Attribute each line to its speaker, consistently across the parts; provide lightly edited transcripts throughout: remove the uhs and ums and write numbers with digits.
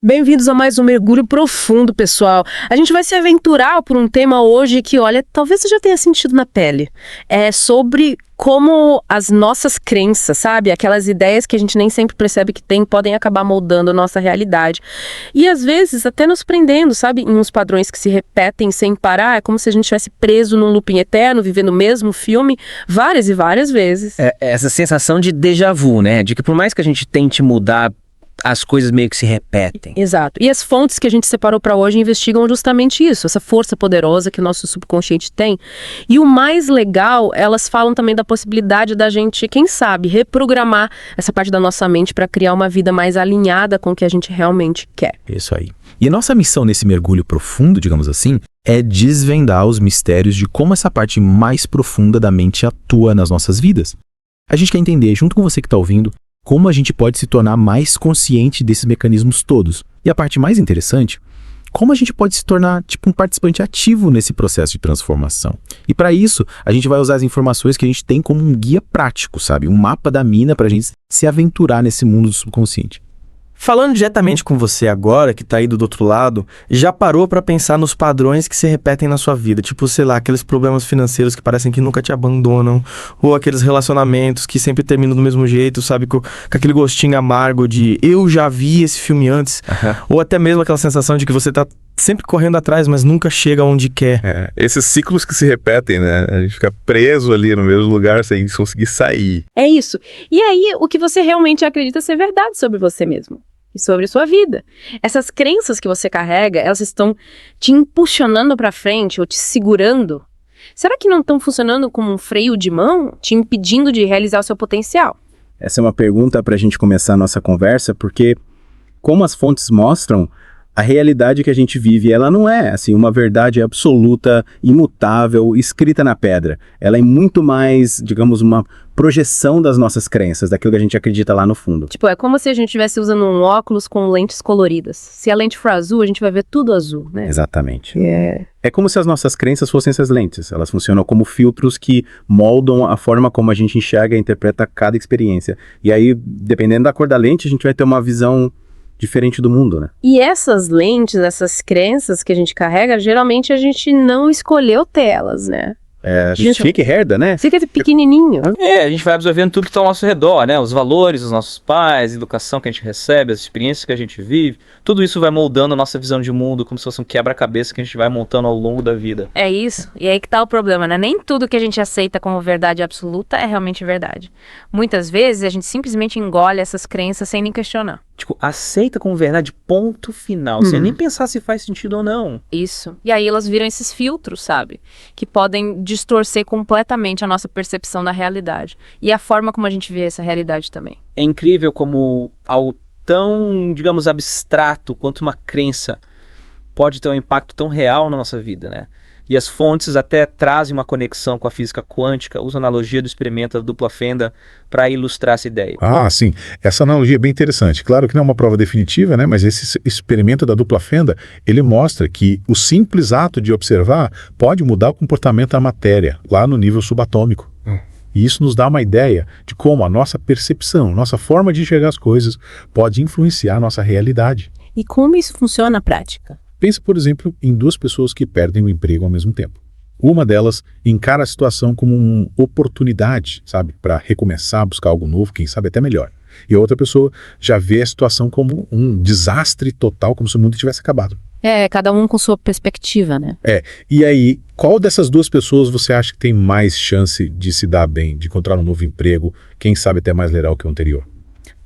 Speaker 1: Bem-vindos a mais um mergulho profundo, pessoal. A gente vai se aventurar por um tema hoje que, olha, talvez você já tenha sentido na pele. É sobre como as nossas crenças, sabe? Aquelas ideias que a gente nem sempre percebe que tem, podem acabar moldando a nossa realidade. E às vezes até nos prendendo, sabe? Em uns padrões que se repetem sem parar. É como se a gente estivesse preso num looping eterno, vivendo o mesmo filme várias e várias vezes.
Speaker 2: É essa sensação de déjà vu, né? De que por mais que a gente tente mudar, as coisas meio que se repetem.
Speaker 1: Exato. E as fontes que a gente separou para hoje investigam justamente isso, essa força poderosa que o nosso subconsciente tem. E o mais legal, elas falam também da possibilidade da gente, quem sabe, reprogramar essa parte da nossa mente para criar uma vida mais alinhada com o que a gente realmente quer.
Speaker 3: Isso aí. E a nossa missão nesse mergulho profundo, digamos assim, é desvendar os mistérios de como essa parte mais profunda da mente atua nas nossas vidas. A gente quer entender, junto com você que está ouvindo, como a gente pode se tornar mais consciente desses mecanismos todos. E a parte mais interessante, como a gente pode se tornar um participante ativo nesse processo de transformação. E para isso, a gente vai usar as informações que a gente tem como um guia prático, sabe? Um mapa da mina para a gente se aventurar nesse mundo do subconsciente.
Speaker 4: Falando diretamente com você agora, que tá aí do outro lado, já parou pra pensar nos padrões que se repetem na sua vida? Tipo, sei lá, aqueles problemas financeiros que parecem que nunca te abandonam, ou aqueles relacionamentos que sempre terminam do mesmo jeito, sabe? Com aquele gostinho amargo de eu já vi esse filme antes, ou até mesmo aquela sensação de que você tá sempre correndo atrás, mas nunca chega onde quer.
Speaker 5: Esses ciclos que se repetem, né? A gente fica preso ali no mesmo lugar sem conseguir sair.
Speaker 1: É isso. E aí, o que você realmente acredita ser verdade sobre você mesmo e sobre a sua vida. Essas crenças que você carrega, elas estão te impulsionando para frente ou te segurando? Será que não estão funcionando como um freio de mão, te impedindo de realizar o seu potencial?
Speaker 3: Essa é uma pergunta para a gente começar a nossa conversa, porque, como as fontes mostram, a realidade que a gente vive, ela não é assim uma verdade absoluta, imutável, escrita na pedra. Ela é muito mais, digamos, uma projeção das nossas crenças, daquilo que a gente acredita lá no fundo.
Speaker 1: Tipo, é como se a gente estivesse usando um óculos com lentes coloridas. Se a lente for azul, a gente vai ver tudo azul, né?
Speaker 3: Exatamente. É como se as nossas crenças fossem essas lentes. Elas funcionam como filtros que moldam a forma como a gente enxerga e interpreta cada experiência. E aí, dependendo da cor da lente, a gente vai ter uma visão diferente do mundo, né?
Speaker 1: E essas lentes, essas crenças que a gente carrega, geralmente a gente não escolheu tê-las, né?
Speaker 3: A gente fica e herda, né?
Speaker 1: Fica pequenininho.
Speaker 2: A gente vai absorvendo tudo que está ao nosso redor, né? Os valores dos nossos pais, a educação que a gente recebe, as experiências que a gente vive. Tudo isso vai moldando a nossa visão de mundo, como se fosse um quebra-cabeça que a gente vai montando ao longo da vida.
Speaker 6: É isso. E aí que tá o problema, né? Nem tudo que a gente aceita como verdade absoluta é realmente verdade. Muitas vezes a gente simplesmente engole essas crenças sem nem questionar.
Speaker 2: Tipo, aceita como verdade, ponto final. Sem nem pensar se faz sentido ou não.
Speaker 6: Isso. E aí elas viram esses filtros, sabe? Que podem distorcer completamente a nossa percepção da realidade. E a forma como a gente vê essa realidade também.
Speaker 2: É incrível como algo tão, digamos, abstrato quanto uma crença pode ter um impacto tão real na nossa vida, né? E as fontes até trazem uma conexão com a física quântica, usam a analogia do experimento da dupla fenda para ilustrar essa ideia.
Speaker 5: Sim. Essa analogia é bem interessante. Claro que não é uma prova definitiva, né? Mas esse experimento da dupla fenda, ele mostra que o simples ato de observar pode mudar o comportamento da matéria, lá no nível subatômico. E isso nos dá uma ideia de como a nossa percepção, nossa forma de enxergar as coisas pode influenciar a nossa realidade.
Speaker 1: E como isso funciona na prática?
Speaker 5: Pensa, por exemplo, em duas pessoas que perdem o emprego ao mesmo tempo. Uma delas encara a situação como uma oportunidade, sabe, para recomeçar, buscar algo novo, quem sabe até melhor. E a outra pessoa já vê a situação como um desastre total, como se o mundo tivesse acabado.
Speaker 1: Cada um com sua perspectiva, né?
Speaker 5: E aí, qual dessas duas pessoas você acha que tem mais chance de se dar bem, de encontrar um novo emprego, quem sabe até mais legal que o anterior?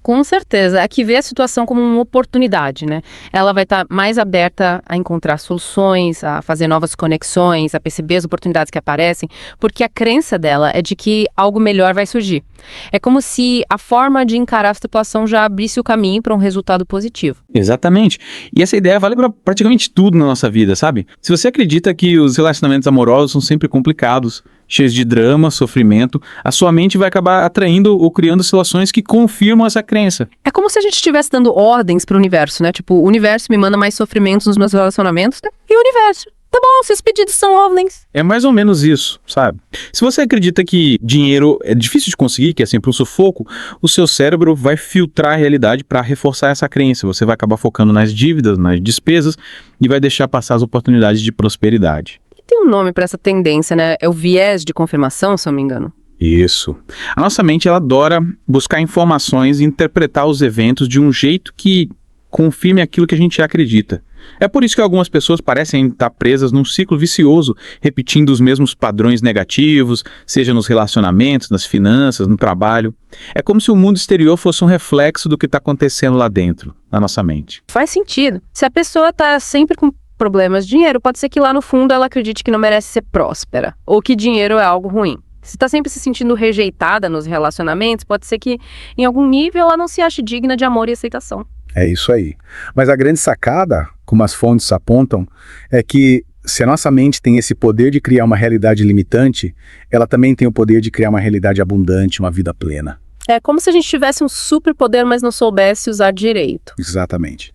Speaker 1: Com certeza. É que vê a situação como uma oportunidade, né? Ela vai estar mais aberta a encontrar soluções, a fazer novas conexões, a perceber as oportunidades que aparecem, porque a crença dela é de que algo melhor vai surgir. É como se a forma de encarar a situação já abrisse o caminho para um resultado positivo.
Speaker 7: Exatamente. E essa ideia vale para praticamente tudo na nossa vida, sabe? Se você acredita que os relacionamentos amorosos são sempre complicados, cheios de drama, sofrimento, a sua mente vai acabar atraindo ou criando situações que confirmam essa crença.
Speaker 1: É como se a gente estivesse dando ordens para o universo, né? Tipo, o universo me manda mais sofrimentos nos meus relacionamentos, né? E o universo
Speaker 6: Tá bom, seus pedidos são OVNIs.
Speaker 7: É mais ou menos isso, sabe? Se você acredita que dinheiro é difícil de conseguir, que é sempre um sufoco, o seu cérebro vai filtrar a realidade para reforçar essa crença. Você vai acabar focando nas dívidas, nas despesas e vai deixar passar as oportunidades de prosperidade.
Speaker 1: Tem um nome pra essa tendência, né? É o viés de confirmação, se eu não me engano.
Speaker 7: Isso. A nossa mente, ela adora buscar informações e interpretar os eventos de um jeito que confirme aquilo que a gente acredita. É por isso que algumas pessoas parecem estar presas num ciclo vicioso, repetindo os mesmos padrões negativos, seja nos relacionamentos, nas finanças, no trabalho. É como se o mundo exterior fosse um reflexo do que está acontecendo lá dentro, na nossa mente.
Speaker 1: Faz sentido. Se a pessoa tá sempre com problemas de dinheiro, pode ser que lá no fundo ela acredite que não merece ser próspera, ou que dinheiro é algo ruim. Se está sempre se sentindo rejeitada nos relacionamentos, pode ser que, em algum nível, ela não se ache digna de amor e aceitação.
Speaker 5: É isso aí. Mas a grande sacada, como as fontes apontam, é que se a nossa mente tem esse poder de criar uma realidade limitante, ela também tem o poder de criar uma realidade abundante, uma vida plena.
Speaker 1: É como se a gente tivesse um superpoder, mas não soubesse usar direito.
Speaker 5: Exatamente.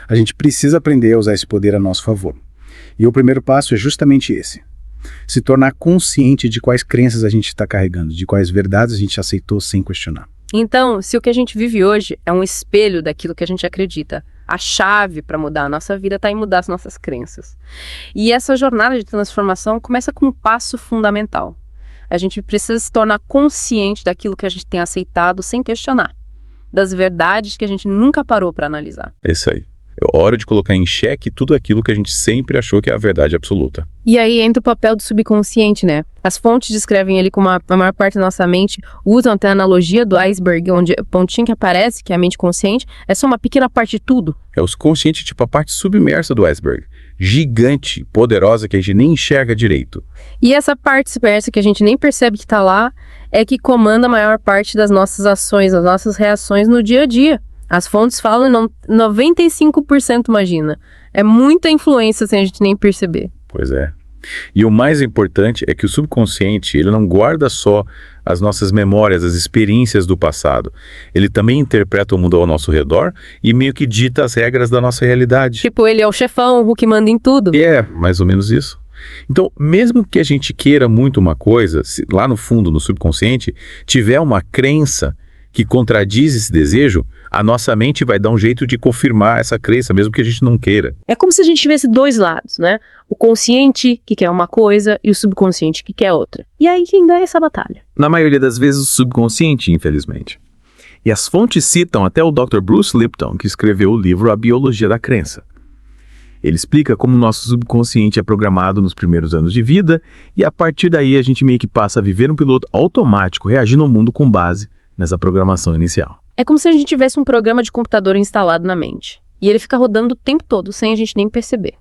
Speaker 5: A gente precisa aprender a usar esse poder a nosso favor. E o primeiro passo é justamente esse. Se tornar consciente de quais crenças a gente está carregando, de quais verdades a gente aceitou sem questionar.
Speaker 1: Então, se o que a gente vive hoje é um espelho daquilo que a gente acredita, a chave para mudar a nossa vida está em mudar as nossas crenças. E essa jornada de transformação começa com um passo fundamental. A gente precisa se tornar consciente daquilo que a gente tem aceitado sem questionar, das verdades que a gente nunca parou para analisar.
Speaker 8: É isso aí. É hora de colocar em xeque tudo aquilo que a gente sempre achou que é a verdade absoluta.
Speaker 1: E aí entra o papel do subconsciente, né? As fontes descrevem ele como a maior parte da nossa mente, usam até a analogia do iceberg, onde o pontinho que aparece, que é a mente consciente, é só uma pequena parte de tudo.
Speaker 8: É o subconsciente, tipo a parte submersa do iceberg. Gigante, poderosa, que a gente nem enxerga direito.
Speaker 1: E essa parte submersa que a gente nem percebe que tá lá, é que comanda a maior parte das nossas ações, das nossas reações no dia a dia. As fontes falam 95%, imagina. É muita influência sem a gente nem perceber.
Speaker 8: Pois é. E o mais importante é que o subconsciente, ele não guarda só as nossas memórias, as experiências do passado. Ele também interpreta o mundo ao nosso redor e meio que dita as regras da nossa realidade.
Speaker 1: Tipo, ele é o chefão, o que manda em tudo.
Speaker 8: E é, mais ou menos isso. Então, mesmo que a gente queira muito uma coisa, se lá no fundo, no subconsciente, tiver uma crença que contradiz esse desejo, a nossa mente vai dar um jeito de confirmar essa crença, mesmo que a gente não queira.
Speaker 1: É como se a gente tivesse dois lados, né? O consciente, que quer uma coisa, e o subconsciente, que quer outra. E aí quem ganha essa batalha?
Speaker 3: Na maioria das vezes, o subconsciente, infelizmente. E as fontes citam até o Dr. Bruce Lipton, que escreveu o livro A Biologia da Crença. Ele explica como o nosso subconsciente é programado nos primeiros anos de vida, e a partir daí a gente meio que passa a viver um piloto automático, reagindo ao mundo com base nessa programação inicial.
Speaker 1: É como se a gente tivesse um programa de computador instalado na mente. E ele fica rodando o tempo todo, sem a gente nem perceber.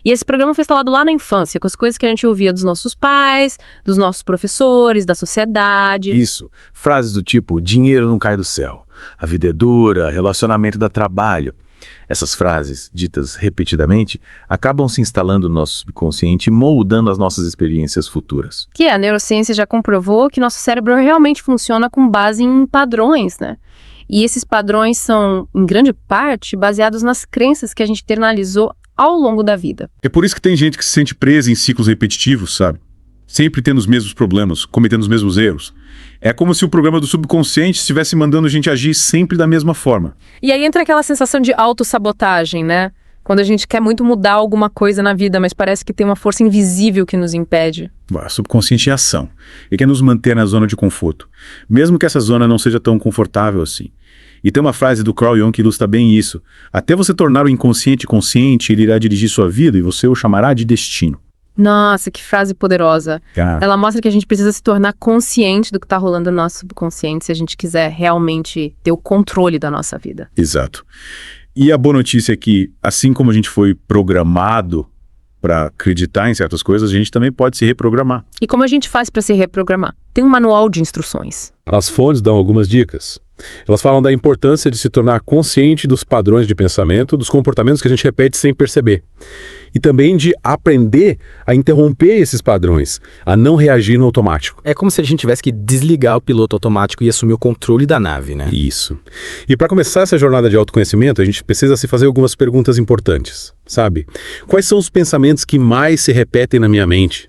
Speaker 1: E esse programa foi instalado lá na infância, com as coisas que a gente ouvia dos nossos pais, dos nossos professores, da sociedade.
Speaker 3: Isso. Frases do tipo, dinheiro não cai do céu, a vida é dura, relacionamento dá trabalho. Essas frases, ditas repetidamente, acabam se instalando no nosso subconsciente, moldando as nossas experiências futuras.
Speaker 1: Que a neurociência já comprovou que nosso cérebro realmente funciona com base em padrões, né? E esses padrões são, em grande parte, baseados nas crenças que a gente internalizou ao longo da vida.
Speaker 9: É por isso que tem gente que se sente presa em ciclos repetitivos, sabe? Sempre tendo os mesmos problemas, cometendo os mesmos erros. É como se o programa do subconsciente estivesse mandando a gente agir sempre da mesma forma.
Speaker 1: E aí entra aquela sensação de autossabotagem, né? Quando a gente quer muito mudar alguma coisa na vida, mas parece que tem uma força invisível que nos impede.
Speaker 9: O subconsciente é ação. Ele quer nos manter na zona de conforto, mesmo que essa zona não seja tão confortável assim. E tem uma frase do Carl Jung que ilustra bem isso. Até você tornar o inconsciente consciente, ele irá dirigir sua vida e você o chamará de destino.
Speaker 1: Nossa, que frase poderosa.
Speaker 9: Cara.
Speaker 1: Ela mostra que a gente precisa se tornar consciente do que está rolando no nosso subconsciente se a gente quiser realmente ter o controle da nossa vida.
Speaker 9: Exato. E a boa notícia é que, assim como a gente foi programado para acreditar em certas coisas, a gente também pode se reprogramar.
Speaker 1: E como a gente faz para se reprogramar? Tem um manual de instruções.
Speaker 8: As fontes dão algumas dicas.
Speaker 9: Elas falam da importância de se tornar consciente dos padrões de pensamento, dos comportamentos que a gente repete sem perceber. E também de aprender a interromper esses padrões, a não reagir no automático.
Speaker 3: É como se a gente tivesse que desligar o piloto automático e assumir o controle da nave, né?
Speaker 9: Isso. E para começar essa jornada de autoconhecimento, a gente precisa se fazer algumas perguntas importantes, sabe? Quais são os pensamentos que mais se repetem na minha mente?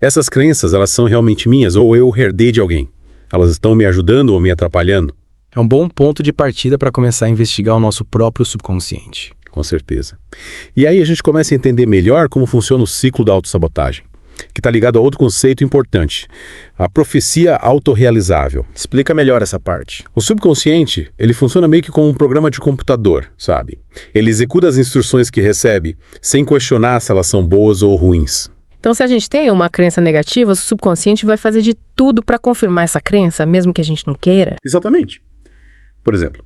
Speaker 9: Essas crenças, elas são realmente minhas ou eu herdei de alguém? Elas estão me ajudando ou me atrapalhando?
Speaker 3: É um bom ponto de partida para começar a investigar o nosso próprio subconsciente.
Speaker 9: Com certeza. E aí a gente começa a entender melhor como funciona o ciclo da autossabotagem, que está ligado a outro conceito importante, a profecia autorrealizável.
Speaker 3: Explica melhor essa parte.
Speaker 9: O subconsciente, ele funciona meio que como um programa de computador, sabe? Ele executa as instruções que recebe, sem questionar se elas são boas ou ruins.
Speaker 1: Então, se a gente tem uma crença negativa, o subconsciente vai fazer de tudo para confirmar essa crença, mesmo que a gente não queira.
Speaker 8: Exatamente. Por exemplo,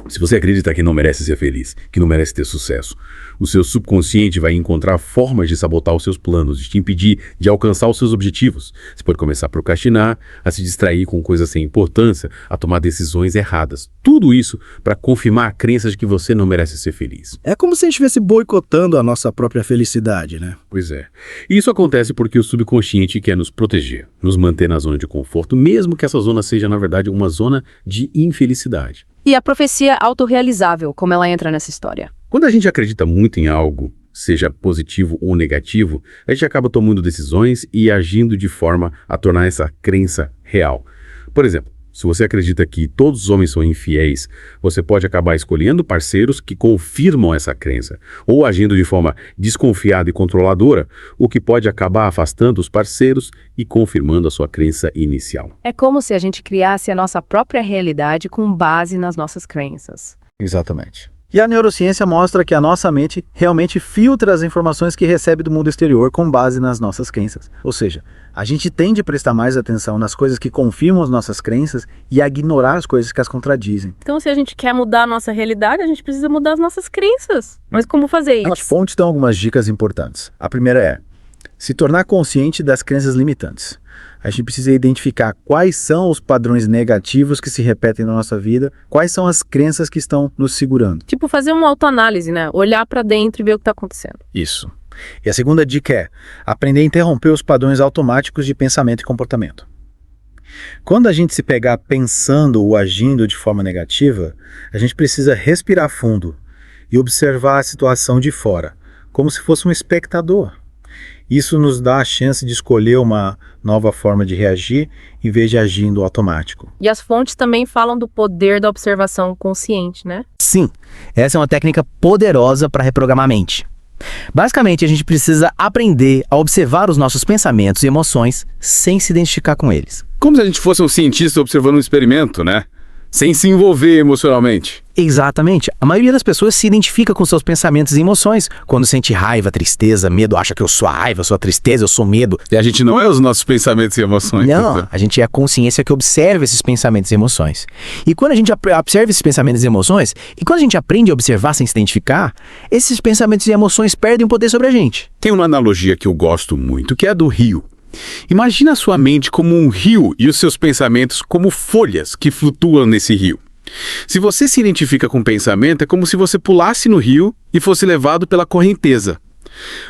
Speaker 8: se você acredita que não merece ser feliz, que não merece ter sucesso, o seu subconsciente vai encontrar formas de sabotar os seus planos, de te impedir de alcançar os seus objetivos. Você pode começar a procrastinar, a se distrair com coisas sem importância, a tomar decisões erradas. Tudo isso para confirmar a crença de que você não merece ser feliz.
Speaker 10: É como se a gente estivesse boicotando a nossa própria felicidade, né?
Speaker 8: Pois é. E isso acontece porque o subconsciente quer nos proteger, nos manter na zona de conforto, mesmo que essa zona seja, na verdade, uma zona de infelicidade.
Speaker 6: E a profecia autorrealizável, como ela entra nessa história?
Speaker 8: Quando a gente acredita muito em algo, seja positivo ou negativo, a gente acaba tomando decisões e agindo de forma a tornar essa crença real. Por exemplo, se você acredita que todos os homens são infiéis, você pode acabar escolhendo parceiros que confirmam essa crença, ou agindo de forma desconfiada e controladora, o que pode acabar afastando os parceiros e confirmando a sua crença inicial.
Speaker 6: É como se a gente criasse a nossa própria realidade com base nas nossas crenças.
Speaker 10: Exatamente. E a neurociência mostra que a nossa mente realmente filtra as informações que recebe do mundo exterior com base nas nossas crenças. Ou seja, a gente tende a prestar mais atenção nas coisas que confirmam as nossas crenças e a ignorar as coisas que as contradizem.
Speaker 1: Então, se a gente quer mudar a nossa realidade, a gente precisa mudar as nossas crenças. Mas como fazer isso?
Speaker 10: As fontes dão algumas dicas importantes. A primeira é se tornar consciente das crenças limitantes. A gente precisa identificar quais são os padrões negativos que se repetem na nossa vida, quais são as crenças que estão nos segurando.
Speaker 1: Tipo, fazer uma autoanálise, né? Olhar pra dentro e ver o que tá acontecendo.
Speaker 10: Isso. E a segunda dica é aprender a interromper os padrões automáticos de pensamento e comportamento. Quando a gente se pegar pensando ou agindo de forma negativa, a gente precisa respirar fundo e observar a situação de fora, como se fosse um espectador. Isso nos dá a chance de escolher uma nova forma de reagir em vez de agir no automático.
Speaker 1: E as fontes também falam do poder da observação consciente, né?
Speaker 11: Sim, essa é uma técnica poderosa para reprogramar a mente. Basicamente, a gente precisa aprender a observar os nossos pensamentos e emoções sem se identificar com eles.
Speaker 7: Como se a gente fosse um cientista observando um experimento, né? Sem se envolver emocionalmente.
Speaker 11: Exatamente. A maioria das pessoas se identifica com seus pensamentos e emoções. Quando sente raiva, tristeza, medo, acha que eu sou a raiva, eu sou a tristeza, eu sou medo.
Speaker 7: E a gente não é os nossos pensamentos e emoções.
Speaker 11: Não, a gente é a consciência que observa esses pensamentos e emoções. E quando a gente observa esses pensamentos e emoções, e quando a gente aprende a observar sem se identificar, esses pensamentos e emoções perdem o poder sobre a gente.
Speaker 8: Tem uma analogia que eu gosto muito, que é a do rio. Imagina a sua mente como um rio e os seus pensamentos como folhas que flutuam nesse rio. Se você se identifica com o pensamento, é como se você pulasse no rio e fosse levado pela correnteza.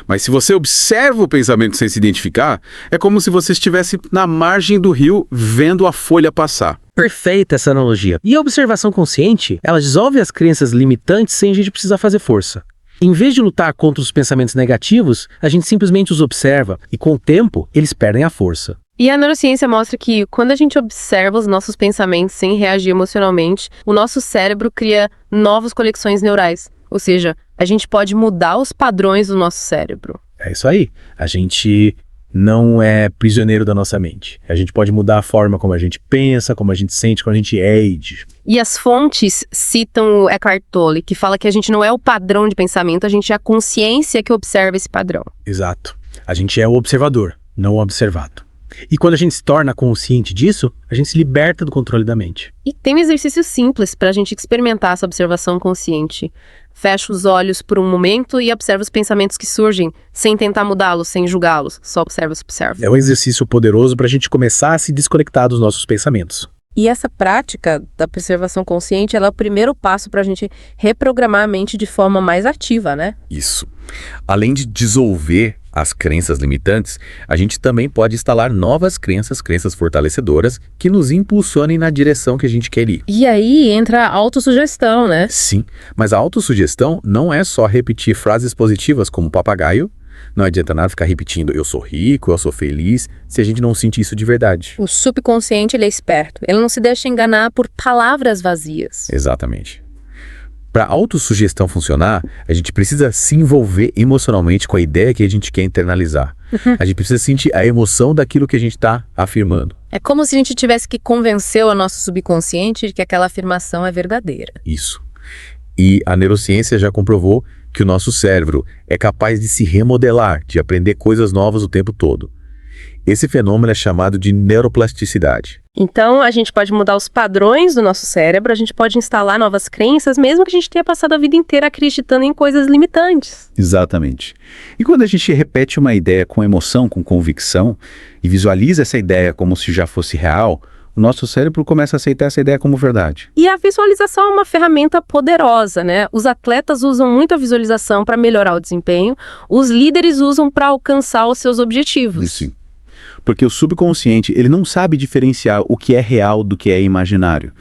Speaker 8: Mas se você observa o pensamento sem se identificar, é como se você estivesse na margem do rio vendo a folha passar.
Speaker 2: Perfeita essa analogia. E a observação consciente, ela dissolve as crenças limitantes sem a gente precisar fazer força. Em vez de lutar contra os pensamentos negativos, a gente simplesmente os observa e, com o tempo, eles perdem a força.
Speaker 1: E a neurociência mostra que quando a gente observa os nossos pensamentos sem reagir emocionalmente, o nosso cérebro cria novas conexões neurais. Ou seja, a gente pode mudar os padrões do nosso cérebro.
Speaker 2: É isso aí. A gente não é prisioneiro da nossa mente. A gente pode mudar a forma como a gente pensa, como a gente sente, como a gente age.
Speaker 1: E as fontes citam o Eckhart Tolle, que fala que a gente não é o padrão de pensamento, a gente é a consciência que observa esse padrão.
Speaker 2: Exato. A gente é o observador, não o observado. E quando a gente se torna consciente disso, a gente se liberta do controle da mente.
Speaker 1: E tem um exercício simples para a gente experimentar essa observação consciente. Fecha os olhos por um momento e observa os pensamentos que surgem, sem tentar mudá-los, sem julgá-los. Só observa.
Speaker 2: É um exercício poderoso para a gente começar a se desconectar dos nossos pensamentos.
Speaker 1: E essa prática da observação consciente, ela é o primeiro passo para a gente reprogramar a mente de forma mais ativa, né?
Speaker 8: Isso. Além de dissolver as crenças limitantes, a gente também pode instalar novas crenças fortalecedoras que nos impulsionem na direção que a gente quer ir.
Speaker 1: E aí entra a autossugestão, né?
Speaker 8: Sim, mas a autossugestão não é só repetir frases positivas como papagaio. Não adianta nada ficar repetindo eu sou rico, eu sou feliz, se a gente não sentir isso de verdade.
Speaker 1: O subconsciente, ele é esperto. Ele não se deixa enganar por palavras vazias.
Speaker 8: Exatamente. Para a autossugestão funcionar, a gente precisa se envolver emocionalmente com a ideia que a gente quer internalizar. A gente precisa sentir a emoção daquilo que a gente está afirmando.
Speaker 1: É como se a gente tivesse que convencer o nosso subconsciente de que aquela afirmação é verdadeira.
Speaker 8: Isso. E a neurociência já comprovou que o nosso cérebro é capaz de se remodelar, de aprender coisas novas o tempo todo. Esse fenômeno é chamado de neuroplasticidade.
Speaker 1: Então, a gente pode mudar os padrões do nosso cérebro, a gente pode instalar novas crenças, mesmo que a gente tenha passado a vida inteira acreditando em coisas limitantes.
Speaker 9: Exatamente. E quando a gente repete uma ideia com emoção, com convicção, e visualiza essa ideia como se já fosse real, o nosso cérebro começa a aceitar essa ideia como verdade.
Speaker 1: E a visualização é uma ferramenta poderosa, né? Os atletas usam muito a visualização para melhorar o desempenho, os líderes usam para alcançar os seus objetivos.
Speaker 9: Sim. Porque o subconsciente, ele não sabe diferenciar o que é real do que é imaginário.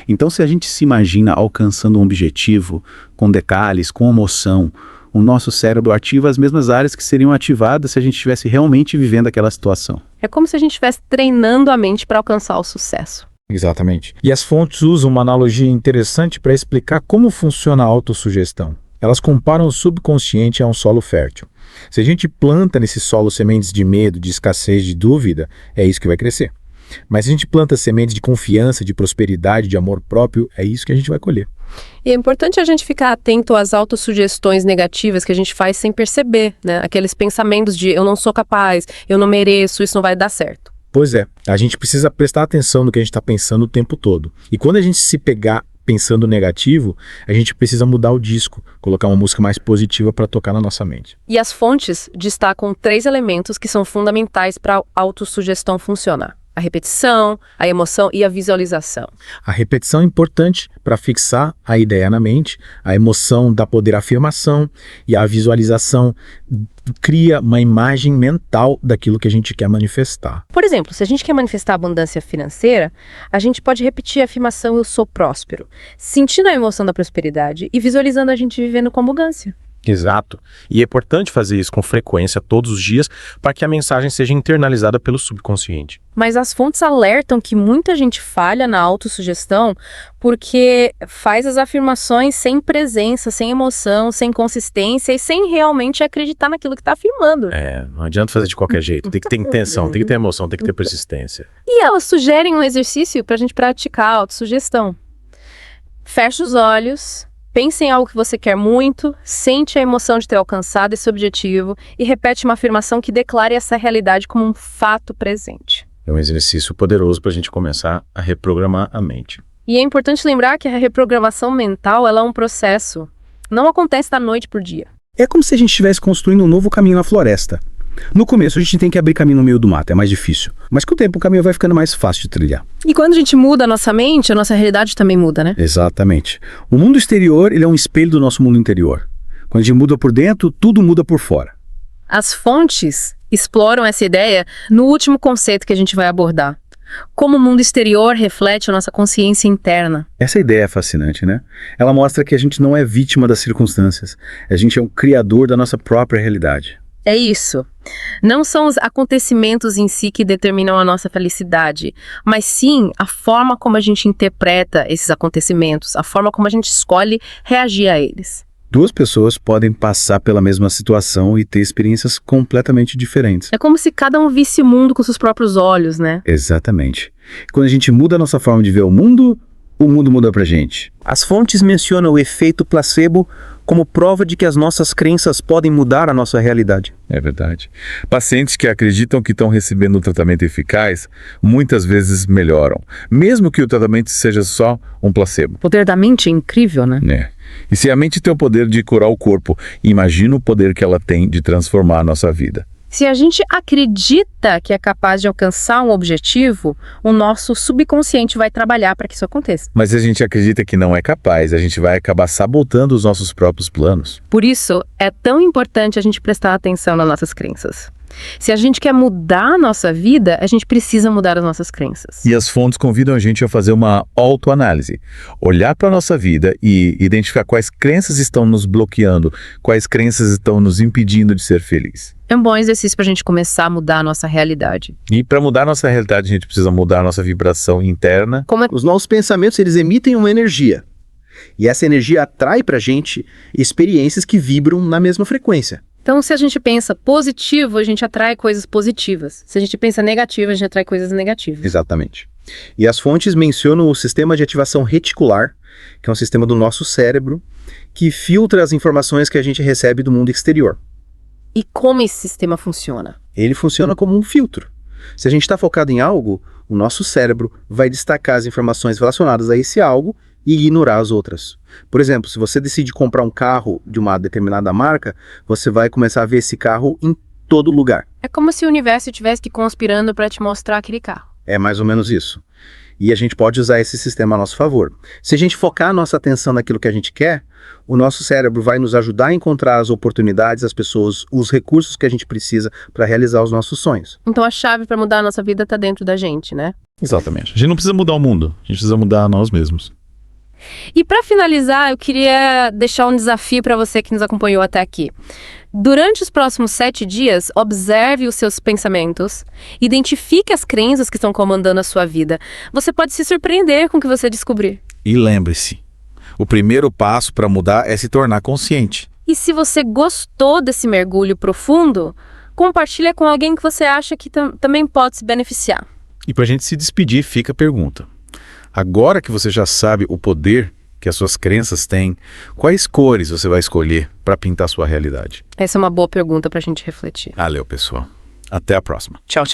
Speaker 9: Então, se a gente se imagina alcançando um objetivo, com detalhes, com emoção, o nosso cérebro ativa as mesmas áreas que seriam ativadas se a gente estivesse realmente vivendo aquela situação.
Speaker 1: É como se a gente estivesse treinando a mente para alcançar o sucesso.
Speaker 12: Exatamente. E as fontes usam uma analogia interessante para explicar como funciona a autossugestão. Elas comparam o subconsciente a um solo fértil. Se a gente planta nesse solo sementes de medo, de escassez, de dúvida, é isso que vai crescer. Mas se a gente planta sementes de confiança, de prosperidade, de amor próprio, é isso que a gente vai colher.
Speaker 1: E é importante a gente ficar atento às autossugestões negativas que a gente faz sem perceber, né? Aqueles pensamentos de eu não sou capaz, eu não mereço, isso não vai dar certo.
Speaker 12: Pois é, a gente precisa prestar atenção no que a gente está pensando o tempo todo. E quando a gente se pegar pensando negativo, a gente precisa mudar o disco, colocar uma música mais positiva para tocar na nossa mente.
Speaker 1: E as fontes destacam 3 elementos que são fundamentais para a autossugestão funcionar: a repetição, a emoção e a visualização.
Speaker 12: A repetição é importante para fixar a ideia na mente, a emoção dá poder à afirmação e a visualização cria uma imagem mental daquilo que a gente quer manifestar.
Speaker 1: Por exemplo, se a gente quer manifestar abundância financeira, a gente pode repetir a afirmação eu sou próspero, sentindo a emoção da prosperidade e visualizando a gente vivendo com abundância.
Speaker 4: Exato. E é importante fazer isso com frequência todos os dias para que a mensagem seja internalizada pelo subconsciente.
Speaker 1: Mas as fontes alertam que muita gente falha na autossugestão porque faz as afirmações sem presença, sem emoção, sem consistência e sem realmente acreditar naquilo que está afirmando.
Speaker 4: Não adianta fazer de qualquer jeito. Tem que ter intenção, tem que ter emoção, tem que ter persistência.
Speaker 1: E elas sugerem um exercício para a gente praticar a autossugestão. Fecha os olhos. Pense em algo que você quer muito, sente a emoção de ter alcançado esse objetivo e repete uma afirmação que declare essa realidade como um fato presente.
Speaker 4: É um exercício poderoso para a gente começar a reprogramar a mente.
Speaker 1: E é importante lembrar que a reprogramação mental ela é um processo. Não acontece da noite por dia.
Speaker 13: É como se a gente estivesse construindo um novo caminho na floresta. No começo a gente tem que abrir caminho no meio do mato, é mais difícil. Mas com o tempo o caminho vai ficando mais fácil de trilhar.
Speaker 1: E quando a gente muda a nossa mente, a nossa realidade também muda, né?
Speaker 13: Exatamente. O mundo exterior ele é um espelho do nosso mundo interior. Quando a gente muda por dentro, tudo muda por fora.
Speaker 1: As fontes exploram essa ideia no último conceito que a gente vai abordar. Como o mundo exterior reflete a nossa consciência interna.
Speaker 13: Essa ideia é fascinante, né? Ela mostra que a gente não é vítima das circunstâncias. A gente é um criador da nossa própria realidade.
Speaker 1: É isso. Não são os acontecimentos em si que determinam a nossa felicidade, mas sim a forma como a gente interpreta esses acontecimentos, a forma como a gente escolhe reagir a eles.
Speaker 13: 2 pessoas podem passar pela mesma situação e ter experiências completamente diferentes.
Speaker 1: É como se cada um visse o mundo com seus próprios olhos, né?
Speaker 13: Exatamente. Quando a gente muda a nossa forma de ver o mundo muda pra gente.
Speaker 2: As fontes mencionam o efeito placebo como prova de que as nossas crenças podem mudar a nossa realidade.
Speaker 8: É verdade. Pacientes que acreditam que estão recebendo um tratamento eficaz, muitas vezes melhoram, mesmo que o tratamento seja só um placebo.
Speaker 1: O poder da mente é incrível, né?
Speaker 8: E se a mente tem o poder de curar o corpo, imagina o poder que ela tem de transformar a nossa vida.
Speaker 6: Se a gente acredita que é capaz de alcançar um objetivo, o nosso subconsciente vai trabalhar para que isso aconteça.
Speaker 8: Mas se a gente acredita que não é capaz, a gente vai acabar sabotando os nossos próprios planos.
Speaker 6: Por isso, é tão importante a gente prestar atenção nas nossas crenças. Se a gente quer mudar a nossa vida, a gente precisa mudar as nossas crenças.
Speaker 8: E as fontes convidam a gente a fazer uma autoanálise, olhar para a nossa vida e identificar quais crenças estão nos bloqueando, quais crenças estão nos impedindo de ser feliz.
Speaker 6: É um bom exercício para a gente começar a mudar a nossa realidade.
Speaker 8: E para mudar a nossa realidade, a gente precisa mudar a nossa vibração interna.
Speaker 10: Os nossos pensamentos, eles emitem uma energia. E essa energia atrai pra gente experiências que vibram na mesma frequência.
Speaker 6: Então, se a gente pensa positivo, a gente atrai coisas positivas. Se a gente pensa negativo, a gente atrai coisas negativas.
Speaker 10: Exatamente. E as fontes mencionam o sistema de ativação reticular, que é um sistema do nosso cérebro, que filtra as informações que a gente recebe do mundo exterior.
Speaker 6: E como esse sistema funciona?
Speaker 10: Ele funciona como um filtro. Se a gente está focado em algo, o nosso cérebro vai destacar as informações relacionadas a esse algo e ignorar as outras. Por exemplo, se você decide comprar um carro de uma determinada marca, você vai começar a ver esse carro em todo lugar.
Speaker 6: É como se o universo estivesse conspirando para te mostrar aquele carro.
Speaker 10: É mais ou menos isso. E a gente pode usar esse sistema a nosso favor. Se a gente focar a nossa atenção naquilo que a gente quer, o nosso cérebro vai nos ajudar a encontrar as oportunidades, as pessoas, os recursos que a gente precisa para realizar os nossos sonhos.
Speaker 6: Então a chave para mudar a nossa vida está dentro da gente, né?
Speaker 9: Exatamente. A gente não precisa mudar o mundo, a gente precisa mudar nós mesmos.
Speaker 6: E para finalizar, eu queria deixar um desafio para você que nos acompanhou até aqui. Durante os próximos 7 dias, observe os seus pensamentos, identifique as crenças que estão comandando a sua vida. Você pode se surpreender com o que você descobrir.
Speaker 9: E lembre-se, o primeiro passo para mudar é se tornar consciente.
Speaker 6: E se você gostou desse mergulho profundo, compartilha com alguém que você acha que também pode se beneficiar.
Speaker 9: E para a gente se despedir, fica a pergunta. Agora que você já sabe o poder que as suas crenças têm, quais cores você vai escolher para pintar sua realidade?
Speaker 6: Essa é uma boa pergunta para a gente refletir.
Speaker 9: Valeu, pessoal. Até a próxima.
Speaker 6: Tchau, tchau.